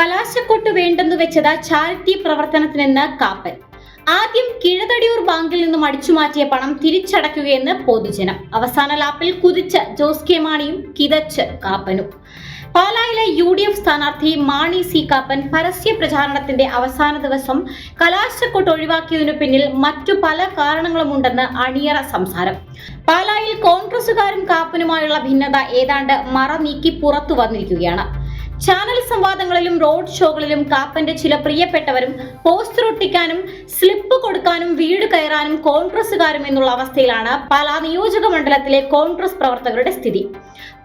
കലാശക്കൊട്ട് വേണ്ടെന്നു വെച്ചത് ചാരിറ്റി പ്രവർത്തനത്തിനെന്ന് കാപ്പൻ. ആദ്യം കിഴതടിയൂർ ബാങ്കിൽ നിന്നും അടിച്ചുമാറ്റിയ പണം തിരിച്ചടയ്ക്കുകയെന്ന് പൊതുജനം. അവസാന ലാപ്പിൽ കുതിച്ച് ജോസ് കെ മാണിയും കിതച്ച് കാപ്പനും. പാലായിലെ UDF സ്ഥാനാർത്ഥി മാണി സി കാപ്പൻ പരസ്യ പ്രചാരണത്തിന്റെ അവസാന ദിവസം കലാശക്കൊട്ട് ഒഴിവാക്കിയതിനു പിന്നിൽ മറ്റു പല കാരണങ്ങളുമുണ്ടെന്ന് അണിയറ സംസാരം. പാലായിൽ കോൺഗ്രസുകാരും കാപ്പനുമായുള്ള ഭിന്നത ഏതാണ്ട് മറ നീക്കി പുറത്തു വന്നിരിക്കുകയാണ്. ചാനൽ സംവാദങ്ങളിലും റോഡ് ഷോകളിലും കാപ്പന്റെ ചില പ്രിയപ്പെട്ടവരും പോസ്റ്റർ ഒട്ടിക്കാനും സ്ലിപ്പ് കൊടുക്കാനും വീട് കയറാനും കോൺഗ്രസുകാരും എന്നുള്ള അവസ്ഥയിലാണ് പാലാ നിയോജക മണ്ഡലത്തിലെ കോൺഗ്രസ് പ്രവർത്തകരുടെ സ്ഥിതി.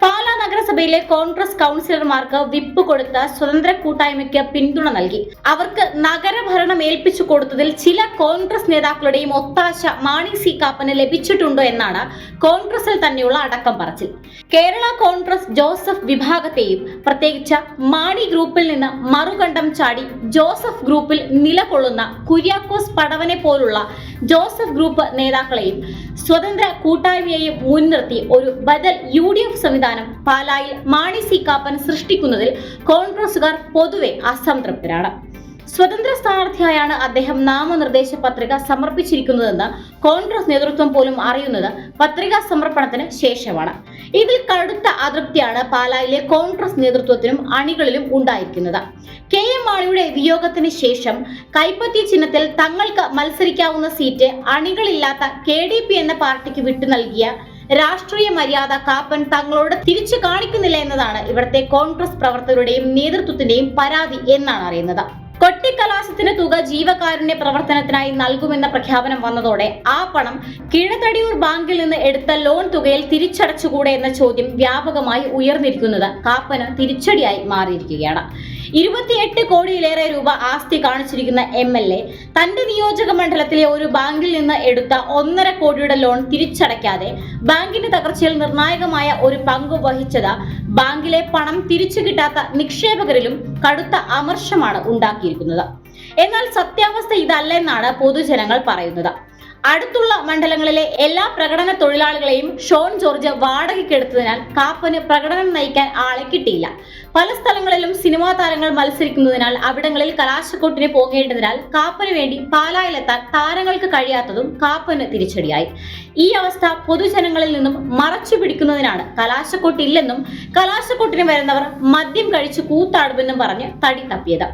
പാലാ നഗരസഭയിലെ കോൺഗ്രസ് കൗൺസിലർമാർക്ക് വിപ്പ് കൊടുത്ത സ്വതന്ത്ര കൂട്ടായ്മയ്ക്ക് പിന്തുണ നൽകി. അവർക്ക് നഗരഭരണം ഏൽപ്പിച്ചു കൊടുത്തതിൽ ചില കോൺഗ്രസ് നേതാക്കളുടെയും ഒത്താശ മാണി സി കാപ്പന് ലഭിച്ചിട്ടുണ്ടോ എന്നാണ് കോൺഗ്രസിൽ തന്നെയുള്ള അടക്കം പറച്ചിൽ. കേരള കോൺഗ്രസ് ജോസഫ് വിഭാഗത്തെയും പ്രത്യേകിച്ച് മാണി ഗ്രൂപ്പിൽ നിന്ന് മറുകണ്ഠം ചാടി ജോസഫ് ഗ്രൂപ്പിൽ നിലകൊള്ളുന്ന കുര്യാക്കോസ് പടവനെ പോലുള്ള ജോസഫ് ഗ്രൂപ്പ് നേതാക്കളെയും സ്വതന്ത്ര കൂട്ടായ്മയെയും മുൻനിർത്തി ഒരു ബദൽ UDF സംവിധാനം പാലായിൽ മാണി സി കാപ്പൻ സൃഷ്ടിക്കുന്നതിൽ കോൺഗ്രസുകാർ പൊതുവെ അസംതൃപ്തരാണ്. സ്വതന്ത്ര സ്ഥാനാർത്ഥിയായാണ് അദ്ദേഹം നാമനിർദ്ദേശ പത്രിക സമർപ്പിച്ചിരിക്കുന്നതെന്ന് കോൺഗ്രസ് നേതൃത്വം പോലും അറിയുന്നത് പത്രികാ സമർപ്പണത്തിന് ശേഷമാണ്. ഇതിൽ കടുത്ത അതൃപ്തിയാണ് പാലായിലെ കോൺഗ്രസ് നേതൃത്വത്തിനും അണികളിലും ഉണ്ടായിരിക്കുന്നത്. KM മാണിയുടെ വിയോഗത്തിന് ശേഷം കൈപ്പത്തി ചിഹ്നത്തിൽ തങ്ങൾക്ക് മത്സരിക്കാവുന്ന സീറ്റ് അണികളില്ലാത്ത KDP എന്ന പാർട്ടിക്ക് വിട്ടു നൽകിയ രാഷ്ട്രീയ മര്യാദ കാപ്പൻ തങ്ങളോട് തിരിച്ചു കാണിക്കുന്നില്ല എന്നതാണ് ഇവിടുത്തെ കോൺഗ്രസ് പ്രവർത്തകരുടെയും നേതൃത്വത്തിന്റെയും പരാതി എന്നാണ് അറിയുന്നത്. കൊട്ടിക്കലാശത്തിന് തുക ജീവകാരുണ്യ പ്രവർത്തനത്തിനായി നൽകുമെന്ന പ്രഖ്യാപനം വന്നതോടെ ആ പണം കിഴതടിയൂർ ബാങ്കിൽ നിന്ന് എടുത്ത ലോൺ തുകയിൽ തിരിച്ചടച്ചുകൂടെ എന്ന ചോദ്യം വ്യാപകമായി ഉയർന്നിരിക്കുന്നത് കാപ്പന് തിരിച്ചടിയായി മാറിയിരിക്കുകയാണ്. 28 കോടിയിലേറെ രൂപ ആസ്തി കാണിച്ചിരിക്കുന്ന MLA തന്റെ നിയോജക മണ്ഡലത്തിലെ ഒരു ബാങ്കിൽ നിന്ന് എടുത്ത 1.5 കോടിയുടെ ലോൺ തിരിച്ചടയ്ക്കാതെ ബാങ്കിന്റെ തകർച്ചയിൽ നിർണായകമായ ഒരു പങ്ക് വഹിച്ചത് ബാങ്കിലെ പണം തിരിച്ചു കിട്ടാത്ത നിക്ഷേപകരിലും കടുത്ത അമർഷമാണ് ഉണ്ടാക്കിയിരിക്കുന്നത്. എന്നാൽ സത്യാവസ്ഥ ഇതല്ലെന്നാണ് പൊതുജനങ്ങൾ പറയുന്നത്. അടുത്തുള്ള മണ്ഡലങ്ങളിലെ എല്ലാ പ്രകടന തൊഴിലാളികളെയും ഷോൺ ജോർജ് വാടകയ്ക്കെടുത്തതിനാൽ കാപ്പന് പ്രകടനം നയിക്കാൻ ആളെ കിട്ടിയില്ല. പല സ്ഥലങ്ങളിലും സിനിമാ താരങ്ങൾ മത്സരിക്കുന്നതിനാൽ അവിടങ്ങളിൽ കലാശക്കൊട്ടിന് പോകേണ്ടതിനാൽ കാപ്പന് വേണ്ടി പാലായിലെത്താൻ താരങ്ങൾക്ക് കഴിയാത്തതും കാപ്പന് തിരിച്ചടിയായി. ഈ അവസ്ഥ പൊതുജനങ്ങളിൽ നിന്നും മറച്ചു പിടിക്കുന്നതിനാണ് കലാശക്കൊട്ടില്ലെന്നും കലാശക്കൊട്ടിന് വരുന്നവർ മദ്യം കഴിച്ച് കൂത്താടുമെന്നും പറഞ്ഞ് തടി തപ്പിയത്.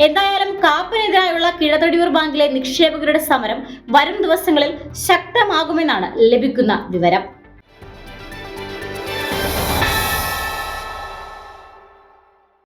എന്തായാലും കാപ്പനെതിരായുള്ള കിഴതടിയൂർ ബാങ്കിലെ നിക്ഷേപകരുടെ സമരം വരും ദിവസങ്ങളിൽ ശക്തമാകുമെന്നാണ് ലഭിക്കുന്ന വിവരം.